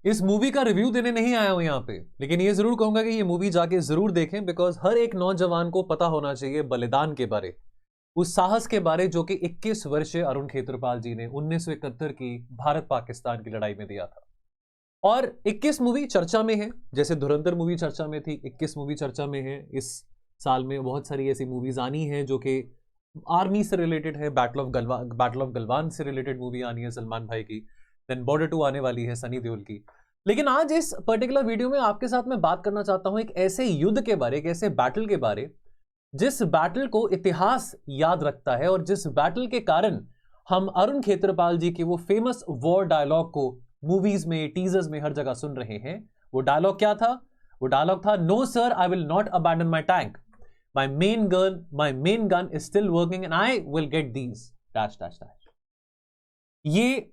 इस मूवी का रिव्यू देने नहीं आया हूं यहां पे, लेकिन ये जरूर कहूंगा कि ये मूवी जाके जरूर देखें, बिकॉज हर एक नौजवान को पता होना चाहिए बलिदान के बारे, उस साहस के बारे जो कि 21 वर्षीय अरुण खेत्रपाल जी ने 1971 की भारत पाकिस्तान की लड़ाई में दिया था। और 21 मूवी चर्चा में है, जैसे धुरंधर मूवी चर्चा में थी, 21 मूवी चर्चा में है। इस साल में बहुत सारी ऐसी मूवीज आनी है जो कि आर्मी से रिलेटेड है। बैटल ऑफ गलवान से रिलेटेड मूवी आनी है सलमान भाई की। देन बॉर्डर 2 आने वाली है सनी देओल की। लेकिन आज इस पर्टिकुलर वीडियो में आपके साथ मैं बात करना चाहता हूं एक ऐसे युद्ध के बारे, एक ऐसे बैटल के बारे जिस बैटल को इतिहास याद रखता है, और जिस बैटल के कारण हम अरुण खेत्रपाल जी के वो फेमस वॉर डायलॉग को मूवीज में, टीजर्स में, हर जगह सुन रहे हैं। वो डायलॉग क्या था? वो डायलॉग था, no sir I will not abandon my tank, my main gun is still working and I will get these dash dash dash. ये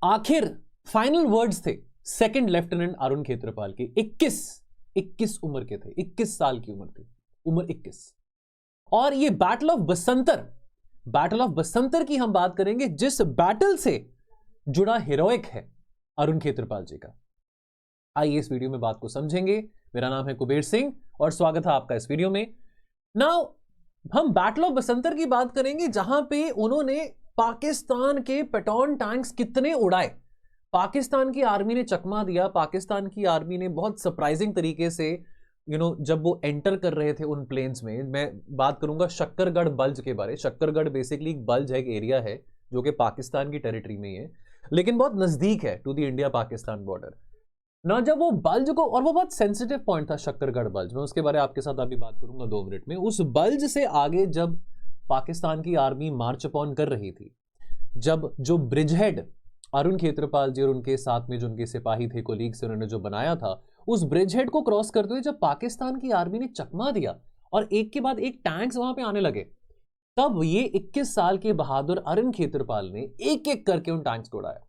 आखिर फाइनल वर्ड्स थे सेकंड लेफ्टिनेंट अरुण खेत्रपाल के। 21 उम्र के थे, 21 साल की उम्र थी, उम्र 21। और ये बैटल ऑफ बसंतर की हम बात करेंगे, जिस बैटल से जुड़ा हीरोइक है अरुण खेत्रपाल जी का। आइए इस वीडियो में बात को समझेंगे। मेरा नाम है कुबेर सिंह और स्वागत है आपका इस वीडियो में। नाउ हम बैटल ऑफ बसंतर की बात करेंगे, जहां पे उन्होंने पाकिस्तान के पेटॉन टैंक्स कितने उड़ाए, पाकिस्तान की आर्मी ने चकमा दिया। पाकिस्तान की आर्मी ने बहुत सरप्राइजिंग तरीके से जब वो एंटर कर रहे थे उन प्लेन्स में। मैं बात करूंगा शक्करगढ़ बल्ज के बारे। शक्करगढ़ बेसिकली एक बल्ज है, एक एरिया है जो कि पाकिस्तान की टेरिटरी में ही है, लेकिन बहुत नजदीक है to the India Pakistan border ना। जब वो बल्ज को, और वो बहुत सेंसिटिव पॉइंट था शक्करगढ़ बल्ज, मैं उसके बारे में आपके साथ अभी बात करूंगा 2 मिनट में। उस बल्ज से आगे जब पाकिस्तान की आर्मी मार्च अपॉन कर रही थी, जब जो ब्रिज हेड अरुण खेत्रपाल जी और उनके साथ में जो उनके सिपाही थे, कोलीग्स, उन्होंने जो बनाया था, उस ब्रिज हेड को क्रॉस करते हुए जब पाकिस्तान की आर्मी ने चकमा दिया और एक के बाद एक टैंक्स वहां पे आने लगे, तब ये 21 साल के बहादुर अरुण खेत्रपाल ने एक एक करके उन टैंक्स को उड़ाया।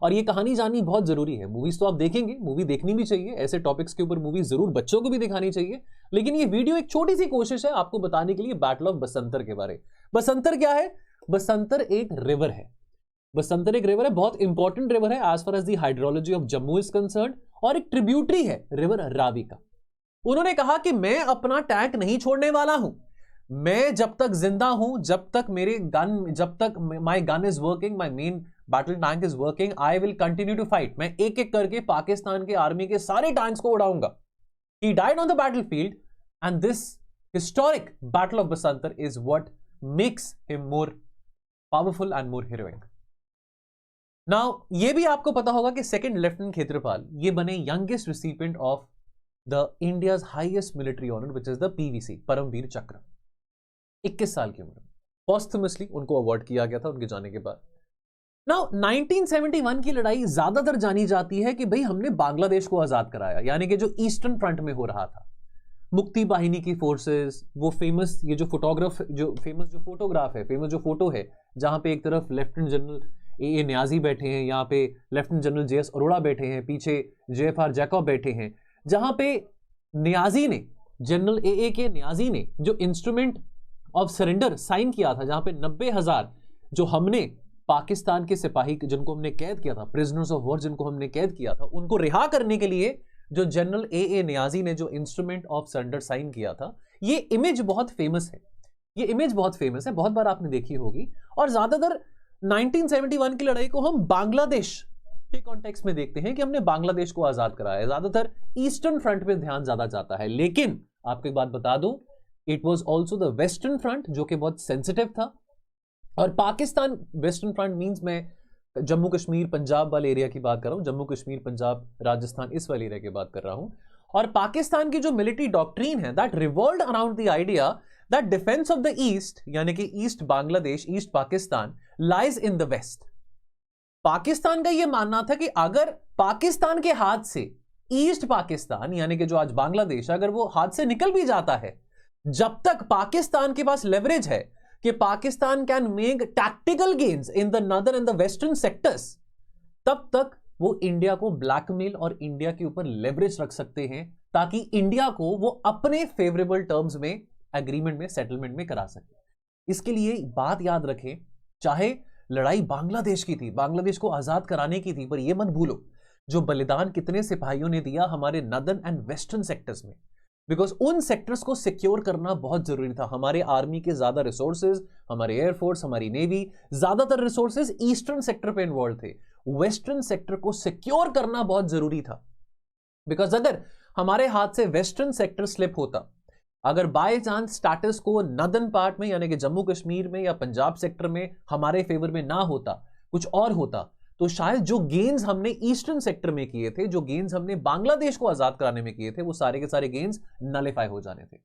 और ये कहानी जाननी बहुत जरूरी है। मूवीज तो आप देखेंगे, मूवी देखनी भी चाहिए, ऐसे टॉपिक्स के ऊपर मूवी जरूर बच्चों को भी दिखानी चाहिए, लेकिन ये वीडियो एक छोटी सी कोशिश है आपको बताने के लिए बैटल ऑफ बसंतर के बारे। बसंतर क्या है? बसंतर एक रिवर है। बसंतर एक रिवर है, बहुत इंपॉर्टेंट रिवर है as far as the hydrology of Jammu is concerned, और एक ट्रिब्यूटरी है रिवर रावी का। उन्होंने कहा कि मैं अपना टैंक नहीं छोड़ने वाला हूं, मैं जब तक जिंदा हूं, जब तक my gun is working, my main battle tank is working, I will continue to fight. मैं एक एक करके पाकिस्तान के आर्मी के सारे टैंक्स को उड़ाऊंगा। He died on the battle field and this historic battle of Basantar is what makes him more powerful and more heroic. Now ये भी आपको पता होगा कि सेकंड लेफ्टिनेंट खेत्रपाल ये बने youngest recipient of the India's highest military honour which is the PVC, Param Vir Chakra. 21 साल की उम्र में पोस्टमसली उनको अवार्ड किया गया था उनके जाने के बाद। नाउ 1971 की लड़ाई ज्यादातर जानी जाती है कि भाई हमने बांग्लादेश को आजाद कराया, यानी कि जो ईस्टर्न फ्रंट में हो रहा था। मुक्ति बाहिनी की फोर्सेस, वो फेमस ये जो फोटोग्राफ है, फेमस जो फोटो है, जहां पे एक तरफ लेफ्टिनेंट जनरल ए न्याजी बैठे हैं, यहाँ पे लेफ्टिनेंट जनरल JS अरोड़ा बैठे हैं, पीछे JFR जैकब बैठे हैं, जहां पे न्याजी ने, जनरल के न्याजी ने जो इंस्ट्रूमेंट ऑफ सरेंडर साइन किया था, जहां पे 90,000 जो हमने पाकिस्तान के सिपाही जिनको हमने कैद किया था, प्रिजनर्स ऑफ वॉर जिनको हमने कैद किया था, उनको रिहा करने के लिए जो जनरल न्याजी ने जो इंस्ट्रूमेंट ऑफ सरेंडर साइन किया था, ये इमेज बहुत फेमस है। ये इमेज बहुत फेमस है, बहुत बार आपने देखी होगी। और ज्यादातर 1971 की लड़ाई को हम बांग्लादेश के कॉन्टेक्स्ट में देखते हैं कि हमने बांग्लादेश को आजाद कराया। ज्यादातर ईस्टर्न फ्रंट पे ध्यान ज्यादा जाता है, लेकिन आपको एक बात बता दूं, it was also the western front जो कि बहुत सेंसिटिव था। और पाकिस्तान वेस्टर्न फ्रंट मींस मैं जम्मू कश्मीर पंजाब वाले एरिया की बात कर रहा हूं, जम्मू कश्मीर पंजाब राजस्थान इस वाले एरिया की बात कर रहा हूं। और पाकिस्तान की जो मिलिट्री डॉक्ट्रीन है that revolved around the idea that defence of the east, यानी कि east Bangladesh, east Pakistan lies in the west. Pakistan का यह मानना था कि अगर पाकिस्तान के हाथ से ईस्ट पाकिस्तान, यानी कि जो आज बांग्लादेश, अगर वो हाथ से निकल भी जाता है, जब तक पाकिस्तान के पास लेवरेज है कि Pakistan can make tactical gains in the northern and the western sectors, तब तक वो इंडिया को ब्लैकमेल और इंडिया के ऊपर लेवरेज रख सकते हैं, ताकि इंडिया को वो अपने फेवरेबल टर्म्स में, एग्रीमेंट में, सेटलमेंट में करा सके। इसके लिए बात याद रखें, चाहे लड़ाई बांग्लादेश की थी, बांग्लादेश को आजाद कराने की थी, पर यह मत भूलो जो बलिदान कितने सिपाहियों ने दिया हमारे नॉर्दर्न एंड वेस्टर्न सेक्टर्स में, बिकॉज उन सेक्टर्स को सिक्योर करना बहुत जरूरी था। हमारे आर्मी के ज्यादा रिसोर्सेज, हमारे एयरफोर्स, हमारी नेवी, ज्यादातर रिसोर्सेज ईस्टर्न सेक्टर पे इन्वॉल्व थे। वेस्टर्न सेक्टर को सिक्योर करना बहुत जरूरी था, बिकॉज अगर हमारे हाथ से वेस्टर्न सेक्टर स्लिप होता, अगर बाय चांस स्टेटस को नॉर्दर्न पार्ट में यानी कि जम्मू कश्मीर में या पंजाब सेक्टर में हमारे फेवर में ना होता, कुछ और होता, तो शायद जो गेन्स हमने ईस्टर्न सेक्टर में किए थे, जो गेन्स हमने बांग्लादेश को आजाद कराने में किए थे, वो सारे के सारे गेन्स नलिफाई हो जाने थे।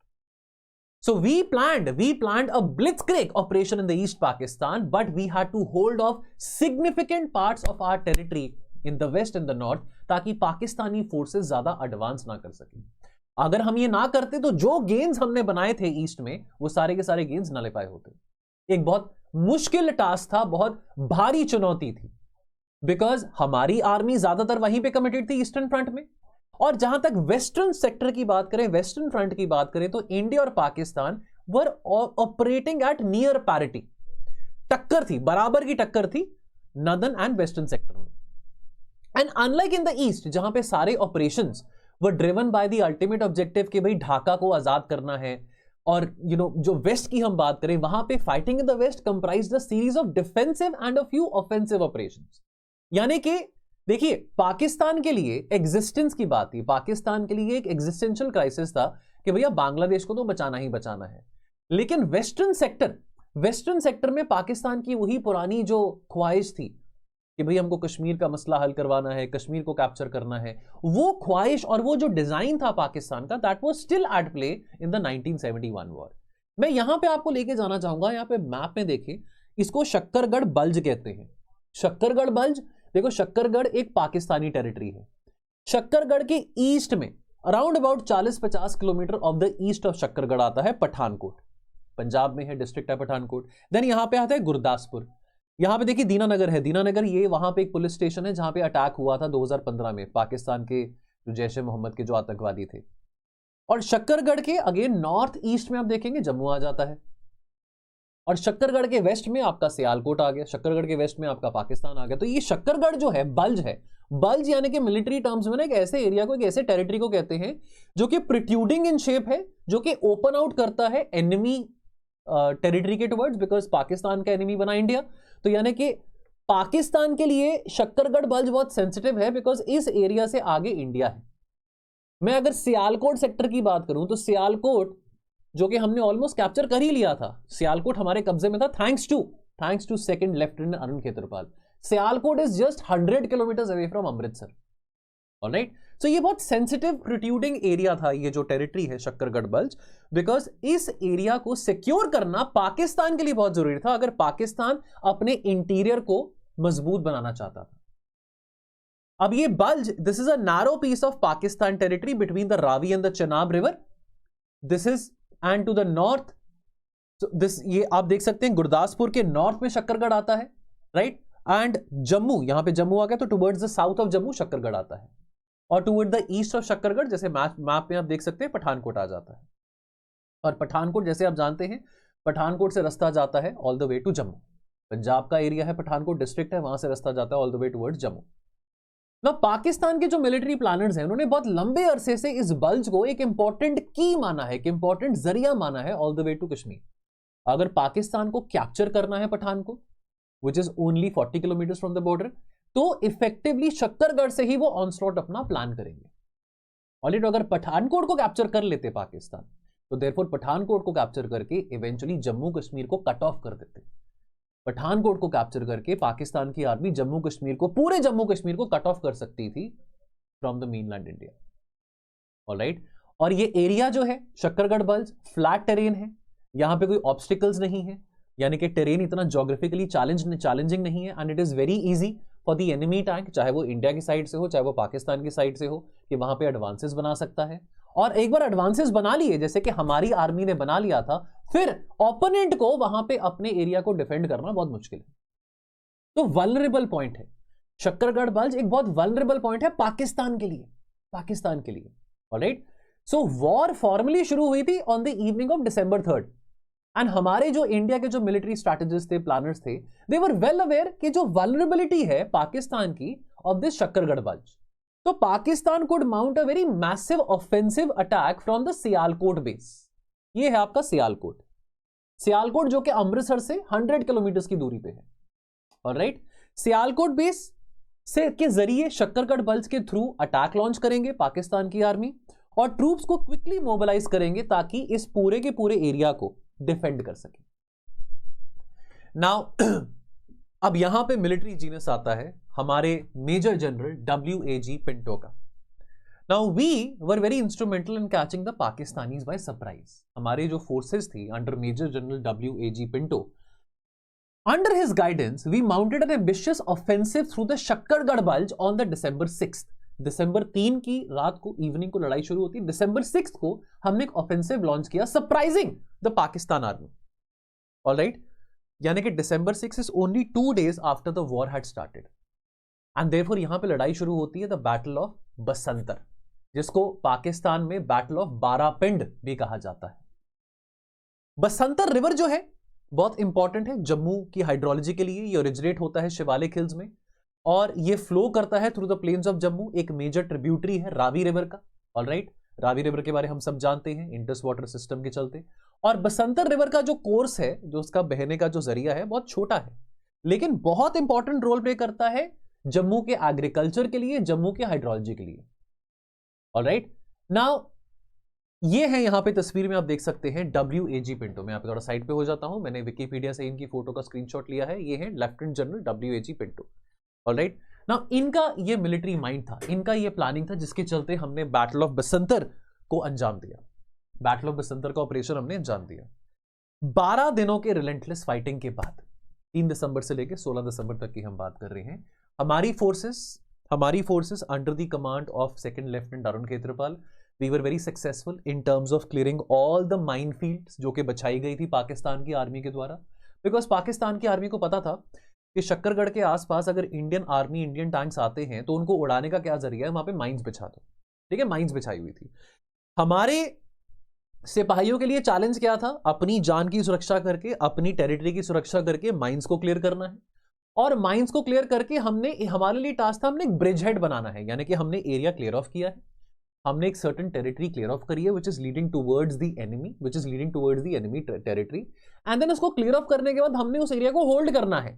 So we planned a blitzkrieg operation in the East Pakistan, but we had to hold off significant parts of our territory in the west and the north, ताकि पाकिस्तानी फोर्सेस ज्यादा एडवांस ना कर सके। अगर हम ये ना करते तो जो गेन्स हमने बनाए थे ईस्ट में, वो सारे के सारे गेन्स नलिफाई होते। एक बहुत मुश्किल टास्क था, बहुत भारी चुनौती थी, बिकॉज हमारी आर्मी ज्यादातर वहीं पे कमिटेड थी ईस्टर्न फ्रंट में। और जहां तक वेस्टर्न सेक्टर की बात करें, वेस्टर्न फ्रंट की बात करें, तो इंडिया और पाकिस्तान वर ऑपरेटिंग एट नियर पैरिटी। टक्कर थी, बराबर की टक्कर थी नॉर्दर्न एंड वेस्टर्न सेक्टर में। And unlike in the east, जहां पे सारे operations were driven by the ultimate objective कि भाई ढाका को आजाद करना है, और जो वेस्ट की हम बात करें, वहां पे fighting in the west comprised a series of defensive and a few offensive operations. यानी कि देखिए, पाकिस्तान के लिए एग्जिस्टेंस की बात थी, पाकिस्तान के लिए एक एग्जिस्टेंशियल क्राइसिस था कि भैया बांग्लादेश को तो बचाना ही बचाना है। लेकिन वेस्टर्न सेक्टर में पाकिस्तान की वही पुरानी जो ख्वाहिश थी कि भाई हमको कश्मीर का मसला हल करवाना है, कश्मीर को कैप्चर करना है, वो ख्वाहिश और वो जो डिजाइन था पाकिस्तान का, that was still at play in the 1971 war. मैं यहां पे आपको लेके जाना चाहूंगा, यहां पे मैप में देखें, इसको शक्करगढ़ बल्ज कहते हैं। शक्करगढ़ बल्ज, देखो शक्करगढ़ एक पाकिस्तानी टेरिटरी है। शक्करगढ़ के ईस्ट में around about 40-50 kilometre of the east of Shakargarh आता है पठानकोट, पंजाब में है, डिस्ट्रिक्ट है पठानकोट। देन यहां पे आता है गुरदासपुर। यहां पे देखिए दीनानगर है, दीनानगर ये वहां पे एक पुलिस स्टेशन है जहां पे अटैक हुआ था 2015 में पाकिस्तान के जो जैश ए मोहम्मद के जो आतंकवादी थे। और शक्करगढ़ के अगेन नॉर्थ ईस्ट में आप देखेंगे जम्मू आ जाता है, और शक्करगढ़ के वेस्ट में आपका सियालकोट आ गया, शक्करगढ़ के वेस्ट में आपका पाकिस्तान आ गया। तो ये शक्करगढ़ जो है, बल्ज यानी कि मिलिट्री टर्म्स में ना एक ऐसे एरिया को, एक ऐसे टेरिटरी को कहते हैं जो कि प्रोट्रूडिंग इन शेप है, जो कि ओपन आउट करता है एनिमी टेरिटरी के टुवर्ड्स, बिकॉज पाकिस्तान का एनिमी बना इंडिया। तो यानी कि पाकिस्तान के लिए शक्करगढ़ बल्ज बहुत सेंसिटिव है, बिकॉज इस एरिया से आगे इंडिया है। मैं अगर सियालकोट सेक्टर की बात करूं तो सियालकोट जो कि हमने ऑलमोस्ट कैप्चर कर ही लिया था, सियालकोट हमारे कब्जे में था thanks to second lieutenant Arun Khetrapal. Sialkot is just 100 kilometre away from Amritsar. Alright, so ये बहुत सेंसिटिव प्रोट्रूडिंग एरिया था, ये जो टेरिटरी है शक्करगढ़ बल्ज, बिकॉज इस एरिया को सिक्योर करना पाकिस्तान के लिए बहुत जरूरी था, अगर पाकिस्तान अपने इंटीरियर को मजबूत बनाना चाहता था। अब ये bulge, this is a narrow piece of Pakistan territory between the Ravi and the Chenab river. This is and to the north, this ये आप देख सकते हैं गुरदासपुर के नॉर्थ में शक्करगढ़ आता है, राइट। एंड जम्मू, यहां पे जम्मू आ गया, तो towards the south of Jammu Shakargarh आता है, और toward the east of Shakargarh, जैसे मैप में आप देख सकते हैं, पठानकोट आ जाता है। और पठानकोट जैसे आप जानते हैं, पठानकोट से रास्ता जाता है all the way to Jammu. Punjab का एरिया है, पठानकोट डिस्ट्रिक्ट है, वहां से रास्ता जाता है all the way towards Jammu. ना पाकिस्तान के जो मिलिट्री प्लानर्स हैं, उन्होंने बहुत लंबे अरसे से इस बल्ज को एक इंपॉर्टेंट की माना है, एक इंपॉर्टेंट जरिया माना है all the way to Kashmir. अगर पाकिस्तान को कैप्चर करना है Pathankot, which is only 40 kilometre from the border, तो इफेक्टिवली शक्करगढ़ से ही वो ऑनस्लॉट अपना प्लान करेंगे। ऑलरेडी अगर पठानकोट को कैप्चर कर लेते पाकिस्तान, तो देयरफॉर पठानकोट को कैप्चर करके इवेंचुअली जम्मू कश्मीर को कट ऑफ कर देते। पठानकोट को कैप्चर करके पाकिस्तान की आर्मी जम्मू कश्मीर को, पूरे जम्मू कश्मीर को कट ऑफ कर सकती थी from the mainland India. Alright, और ये एरिया जो है शक्करगढ़ बल्ज फ्लैट टेरेन है, यहां पे कोई ऑब्स्टिकल्स नहीं है, यानी कि टेरेन इतना ज्योग्राफिकली चैलेंजिंग नहीं है, and it is very easy for the enemy tank, चाहे वो इंडिया की साइड से हो चाहे वो पाकिस्तान की साइड से हो, कि वहां पे एडवांसेस बना सकता है। और एक बार एडवांसेस बना लिए, जैसे कि हमारी आर्मी ने बना लिया था, फिर ओपोनेंट को वहां पे अपने एरिया को डिफेंड करना बहुत मुश्किल है। तो वल्नरेबल पॉइंट है शक्करगढ़ बल्ज, एक बहुत वल्नरेबल पॉइंट है पाकिस्तान के लिए। ऑलराइट, सो वॉर फॉर्मली शुरू हुई थी on the evening of December 3rd, and हमारे जो इंडिया के जो मिलिट्री स्ट्रैटेजिस्ट थे, प्लानर्स थे, दे वर वेल अवेयर कि जो वल्नरेबिलिटी है पाकिस्तान की ऑफ दिस शक्करगढ़ बल्ज, तो Pakistan could mount a very massive offensive attack from the Sialkot base. ये है आपका सियालकोट, सियालकोट जो कि अमृतसर से 100 किलोमीटर की दूरी पे है। ऑलराइट, सियालकोट बेस से के जरिए शक्करगढ़ बल्ज के थ्रू अटैक लॉन्च करेंगे पाकिस्तान की आर्मी और ट्रूप्स को क्विकली मोबिलाइज करेंगे ताकि इस पूरे के पूरे एरिया को डिफेंड कर सके। नाउ अब यहां पे मिलिट्री जीनियस आता है हमारे मेजर जनरल WAG पिंटो का। Now we were very instrumental in catching the Pakistanis by surprise. हमारे जो फोर्सेस थी under major general WAG Pinto, under his guidance we mounted an ambitious offensive through the Shakargarh bulge on the December 6th। दिसंबर 3 की रात को, evening को लड़ाई शुरू होती है, दिसंबर 6 को हमने एक ऑफेंसिव लॉन्च किया surprising the Pakistan army. Alright, यानी कि December 6 is only 2 days after the war had started and therefore यहां पे लड़ाई शुरू होती है द बैटल ऑफ बसंतर, जिसको पाकिस्तान में बैटल ऑफ बारापिंड भी कहा जाता है। बसंतर रिवर जो है बहुत इंपॉर्टेंट है जम्मू की हाइड्रोलॉजी के लिए। ये ओरिजिनेट होता है शिवालिक हिल्स में और ये फ्लो करता है through the plains of Jammu. एक मेजर ट्रिब्यूटरी है रावी रिवर का। ऑलराइट, रावी रिवर के बारे हम सब जानते हैं, इंडस वाटर सिस्टम के चलते। और बसंतर रिवर का जो कोर्स है, जो उसका बहने का जो जरिया है, बहुत छोटा है लेकिन बहुत इंपॉर्टेंट रोल प्ले करता है जम्मू के एग्रीकल्चर के लिए, जम्मू के हाइड्रोलॉजी के लिए। ऑलराइट, नाउ ये है यहां पे तस्वीर में आप देख सकते हैं WAG पिंटो। मैं यहाँ पे थोड़ा साइड पे हो जाता हूं, मैंने विकिपीडिया से इनकी फोटो का स्क्रीनशॉट लिया है। ये है lieutenant general WAG Pinto. Alright, now इनका ये मिलिट्री माइंड था, इनका ये प्लानिंग था जिसके चलते हमने बैटल ऑफ बसंतर को अंजाम दिया। बैटल ऑफ बसंतर का ऑपरेशन हमने अंजाम दिया 12 दिनों के रिलेंटलेस फाइटिंग के बाद। 3 दिसंबर से लेकर 16 दिसंबर तक की हम बात कर रहे हैं। हमारी forces under the command of second lieutenant Arun Khetarpal, we were very successful in terms of clearing all the mine fields जो कि बचाई गई थी पाकिस्तान की आर्मी के द्वारा। बिकॉज पाकिस्तान की आर्मी को पता था कि शक्करगढ़ के आसपास अगर इंडियन आर्मी, इंडियन टैंक्स आते हैं तो उनको उड़ाने का क्या जरिया है, वहां पे माइंस बिछा दो। ठीक है, माइंस बिछाई हुई थी। हमारे सिपाहियों के लिए चैलेंज क्या था, अपनी जान की सुरक्षा करके, अपनी टेरिटरी की सुरक्षा करके माइंस को क्लियर करना है। और माइंस को क्लियर करके हमारे लिए टास्क था, हमने एक ब्रिज हेड बनाना है, यानी कि हमने एरिया क्लियर ऑफ किया है, हमने एक सर्टेन टेरिटरी क्लियर ऑफ करी है which is leading towards the enemy territory. And then उसको क्लियर ऑफ करने के बाद हमने उस एरिया को होल्ड करना है।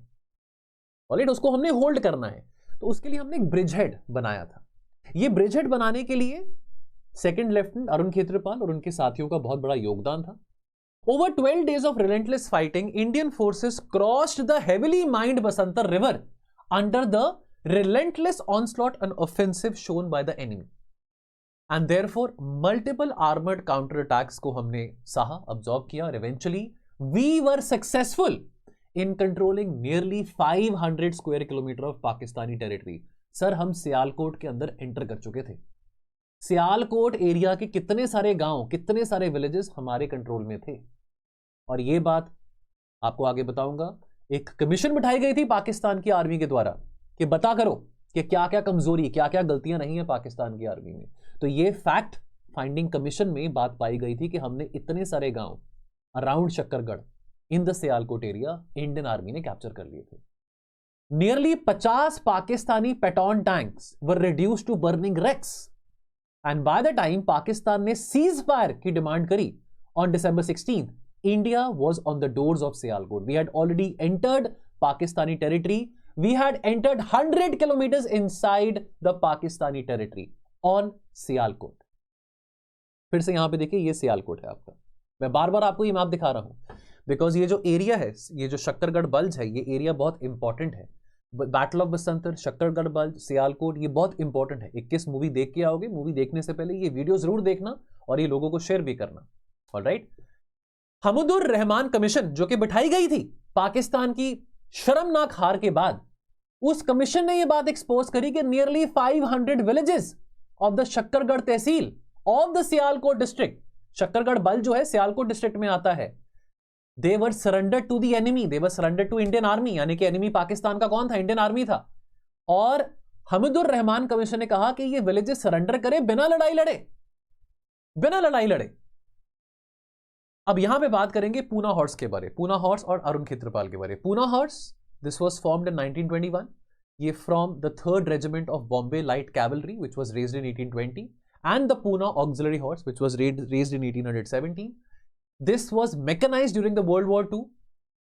ऑलराइट, उसको हमने होल्ड करना है, तो उसके लिए हमने एक ब्रिज हेड बनाया था। ये ब्रिज हेड बनाने के लिए सेकंड लेफ्टिनेंट अरुण खेत्रपाल और उनके साथियों का बहुत बड़ा योगदान था। Over 12 days of relentless fighting, Indian forces crossed the heavily mined Basantar River under the relentless onslaught and offensive shown by the enemy. And therefore, multiple armored counterattacks को हमने सहा, absorb किया और eventually we were successful in controlling nearly 500 square kilometer of Pakistani territory. Sir, हम सियालकोट के अंदर enter कर चुके थे। सियालकोट एरिया के कितने सारे गांव, कितने सारे विलेजेस हमारे कंट्रोल में थे। और ये बात आपको आगे बताऊंगा। एक कमीशन बिठाई गई थी पाकिस्तान की आर्मी के द्वारा कि बता करो कि क्या क्या कमजोरी, क्या क्या गलतियां नहीं है पाकिस्तान की आर्मी में। तो ये फैक्ट फाइंडिंग कमीशन में बात पाई गई थी कि हमने इतने सारे गांव around Shakargarh in the Sialkot area Indian army ने कैप्चर कर लिए थे। Nearly 50 Pakistani Patton tanks were reduced to burning wrecks and by the time Pakistan ने सीज फायर की डिमांड करी on December 16th, India was on the doors of Sialkot. We had already entered Pakistani territory. We had entered 100 kilometers inside the Pakistani territory on Sialkot. फिर से यहां पे देखिए, ये सियालकोट है आपका। मैं बार बार आपको ये मैप दिखा रहा हूं बिकॉज ये जो एरिया है, ये जो शक्करगढ़ बल्ज है, ये एरिया बहुत इंपॉर्टेंट है। Battle of Basantar, Shakargarh bulge, Sialkot, ये बहुत इंपॉर्टेंट है। 21 मूवी देख के आओगे, मूवी देखने से पहले ये वीडियो जरूर देखना और ये लोगों को शेयर भी करना। ऑलराइट, हमदुर रहमान कमीशन जो कि बिठाई गई थी पाकिस्तान की शर्मनाक हार के बाद, उस कमीशन ने यह बात एक्सपोज करी कि nearly 500 villages of the Shakargarh tehsil of the Sialkot district, Shakargarh बल जो है सियालकोट डिस्ट्रिक्ट में आता है, they were surrender to the enemy, they were surrender to Indian army. यानी कि एनिमी पाकिस्तान का कौन था? इंडियन आर्मी था। और हमदुर रहमान कमीशन ने कहा कि ये विलेजेस सरेंडर करें बिना लड़ाई लड़े, बिना लड़ाई लड़े। अब यहां पे बात करेंगे पूना हॉर्स के बारे, पूना हॉर्स और अरुण खेत्रपाल के बारे। Poona horse, this was formed in 1921, ये from the 3rd regiment of Bombay light cavalry which was raised in 1820 and the Poona auxiliary horse which was raised in 1817। This was mechanised during the world war II,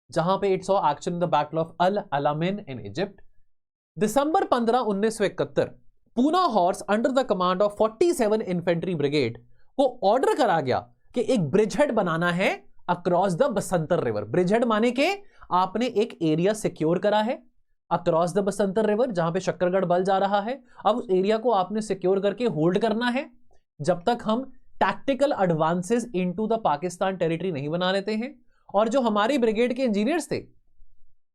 जहां पे it saw action in the battle of El Alamein in Egypt. दिसंबर 15, 1971 Poona horse under the command of 47 infantry brigade को order करा गया कि एक bridgehead बनाना है across the Basantar river. Bridgehead माने के आपने एक एरिया सिक्योर करा है अक्रॉस द बसंतर रिवर, जहां पे शक्करगढ़ बल जा रहा है। अब उस एरिया को आपने सिक्योर करके होल्ड करना है जब तक हम tactical advances into the Pakistan territory नहीं बना लेते हैं। और जो हमारी ब्रिगेड के इंजीनियर्स थे,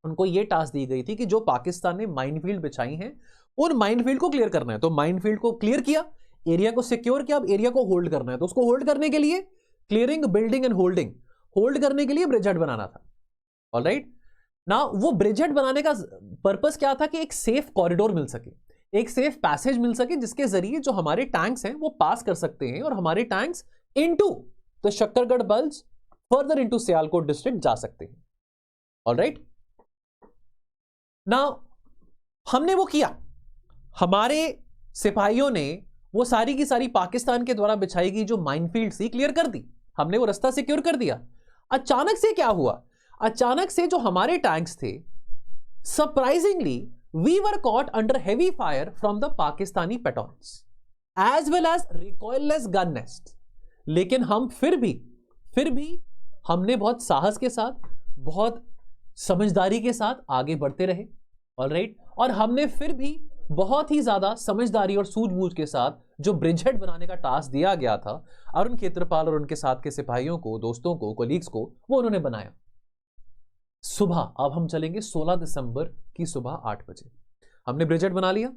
उनको यह टास्क दी गई थी कि जो पाकिस्तान ने माइनफील्ड बिछाई हैं उन माइनफील्ड को क्लियर करना है। तो माइनफील्ड को क्लियर किया, एरिया को सिक्योर किया, अब एरिया को होल्ड करना है। तो उसको होल्ड करने के लिए clearing, building and holding, hold करने के लिए ब्रिजहेड बनाना था। ऑलराइट, ना वो ब्रिजहेड बनाने का पर्पस क्या था कि एक सेफ कॉरिडोर मिल सके, एक सेफ पैसेज मिल सके, जिसके जरिए जो हमारे टैंक्स हैं वो पास कर सकते हैं और हमारे tanks into the Shakargarh bulge further into Sialkot district जा सकते हैं। ऑलराइट, नाउ हमने वो किया, हमारे सिपाहियों ने वो सारी की सारी पाकिस्तान के द्वारा बिछाई गई जो माइनफील्ड थी क्लियर कर दी, हमने वो रास्ता सिक्योर कर दिया। अचानक से क्या हुआ, अचानक से जो हमारे टैंक्स थे, surprisingly we were caught under heavy fire from the Pakistani Pattons as well as recoilless gun nest. लेकिन हम फिर भी हमने बहुत साहस के साथ, बहुत समझदारी के साथ आगे बढ़ते रहे। ऑलराइट, और हमने फिर भी बहुत ही ज्यादा समझदारी और सूझबूझ के साथ जो ब्रिजहेड बनाने का टास्क दिया गया था अरुण खेत्रपाल और उनके साथ के सिपाहियों को, दोस्तों को, कोलीग्स को, वो उन्होंने बनाया। सुबह, अब हम चलेंगे 16 दिसंबर की सुबह 8 बजे, हमने ब्रिजहेड बना लिया।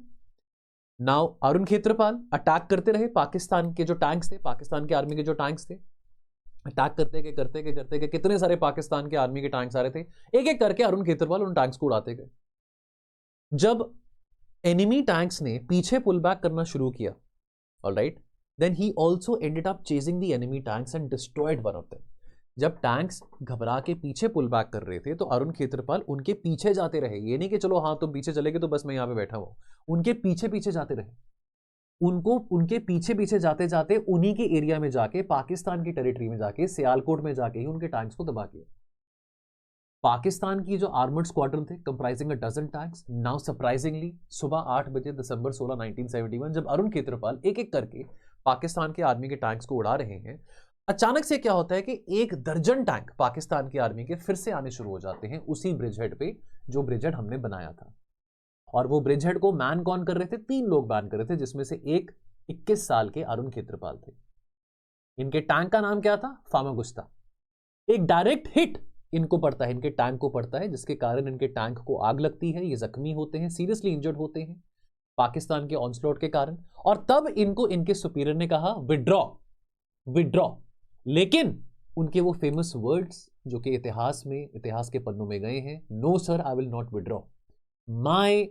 नाउ अरुण खेत्रपाल अटैक करते रहे पाकिस्तान के जो टैंक्स थे, पाकिस्तान की आर्मी के जो टैंक्स थे, अटैक करते गए कितने सारे पाकिस्तान के आर्मी के टैंक्स आ रहे थे, एक एक करके अरुण खेत्रपाल उन टैंक्स को उड़ाते गए। जब एनिमी टैंक्स ने पीछे पुल बैक करना शुरू किया, alright, then he also ended up chasing the enemy tanks and destroyed one of them. जब टैंक्स घबरा के पीछे पुल बैक कर रहे थे तो अरुण खेत्रपाल उनके पीछे जाते रहे। ये नहीं कि चलो हाँ तुम पीछे चले गए तो बस मैं यहां पे बैठा हूं, उनके पीछे पीछे जाते रहे। उनके पीछे पीछे जाते जाते उन्हीं के एरिया में जाके, पाकिस्तान की टेरिटरी में जाके, सियालकोट में जाके ही उनके टैंक्स को दबा किया। पाकिस्तान की जो आर्मर्ड स्क्वाड्रन थे comprising a dozen tanks, now surprisingly सुबह 8 बजे दिसंबर 16, 1971 जब अरुण खेत्रपाल एक एक करके पाकिस्तान के आर्मी के टैंक्स को उड़ा रहे हैं, अचानक से क्या होता है कि 1 दर्जन टैंक पाकिस्तान की आर्मी के फिर से आने शुरू हो जाते हैं उसी ब्रिजहेड पे जो ब्रिजहेड हमने बनाया था। और वो ब्रिजहेड को मैन कौन कर रहे थे, 3 लोग मैन कर रहे थे, जिसमें से एक 21 साल के अरुण खेत्रपाल थे। इनके टैंक का नाम क्या था, फामागुस्ता। एक डायरेक्ट हिट इनको पड़ता है, इनके टैंक को पड़ता है, जिसके कारण इनके टैंक को आग लगती है, ये जख्मी होते हैं, सीरियसली इंजर्ड होते हैं पाकिस्तान के ऑनस्लॉट के कारण। और तब इनको इनके सुपीरियर ने कहा विड्रॉ। लेकिन उनके वो फेमस वर्ड्स जो कि इतिहास के पन्नों में गए हैं, no sir I will not withdraw, my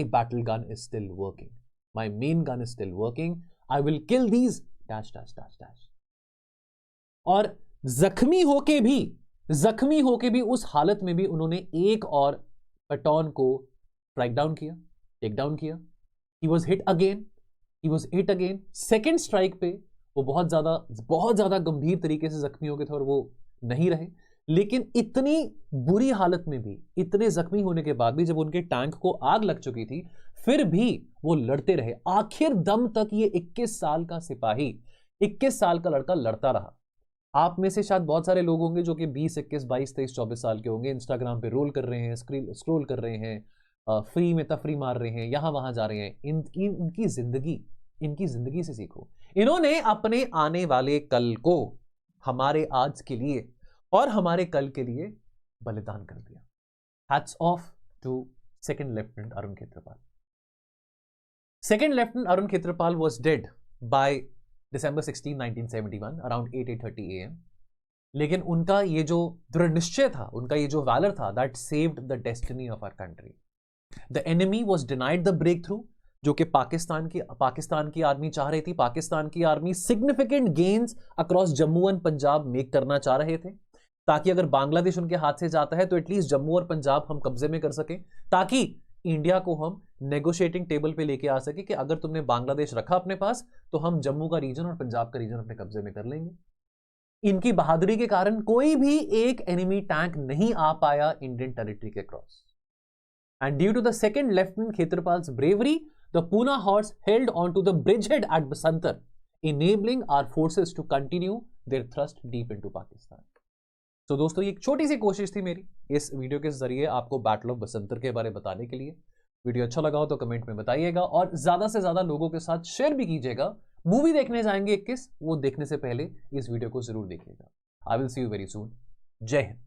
battle gun is still working, my main gun is still working, I will kill these dash dash dash dash. और जख्मी होके भी उस हालत में भी उन्होंने एक और पटौन को टेक डाउन किया। He was hit again. Second strike पे वो बहुत ज्यादा गंभीर तरीके से जख्मी हो गए थे और वो नहीं रहे। लेकिन इतनी बुरी हालत में भी, इतने जख्मी होने के बाद भी, जब उनके टैंक को आग लग चुकी थी, फिर भी वो लड़ते रहे। आखिर दम तक ये 21 साल का सिपाही, 21 साल का लड़का लड़ता रहा। आप में से शायद बहुत सारे लोग होंगे जो कि 20, 21, 22, 23, 24 साल के होंगे, इंस्टाग्राम पे रोल कर रहे हैं, स्क्रोल कर रहे हैं, फ्री में तफरी मार रहे हैं, यहां वहां जा रहे हैं। इनकी जिंदगी से सीखो। इन्होंने अपने आने वाले कल को हमारे आज के लिए और हमारे कल के लिए बलिदान कर दिया। Hats off to second lieutenant Arun Khetarpal. Second lieutenant Arun Khetarpal was dead by December 16, 1971 around 8:30 AM। लेकिन उनका ये जो दृढ़ निश्चय था, उनका ये जो वैलर था, that saved the destiny of our country. The enemy was denied the breakthrough, जो कि पाकिस्तान की आर्मी चाह रही थी। पाकिस्तान की army significant gains across Jammu and Punjab make करना चाह रहे थे, ताकि अगर बांग्लादेश उनके हाथ से जाता है तो एटलीस्ट जम्मू और पंजाब हम कब्जे में कर सकें, ताकि इंडिया को हम नेगोशिएटिंग टेबल पे लेके आ सके कि अगर तुमने बांग्लादेश रखा अपने पास तो हम जम्मू का रीजन और पंजाब का रीजन अपने कब्जे में कर लेंगे। इनकी बहादुरी के कारण कोई भी एक एनिमी टैंक नहीं आ पाया इंडियन टेरिटरी के cross. And due to the second lieutenant Khetrapal's bravery, the Poona horse held on to the bridgehead at Basantar, enabling our forces to continue their thrust deep into Pakistan. तो दोस्तों ये एक छोटी सी कोशिश थी मेरी इस वीडियो के जरिए आपको बैटल ऑफ बसंतर के बारे में बताने के लिए। वीडियो अच्छा लगा हो तो कमेंट में बताइएगा और ज्यादा से ज्यादा लोगों के साथ शेयर भी कीजिएगा। मूवी देखने जाएंगे 21, वो देखने से पहले इस वीडियो को जरूर देखिएगा। I will see you very soon. जय हिंद।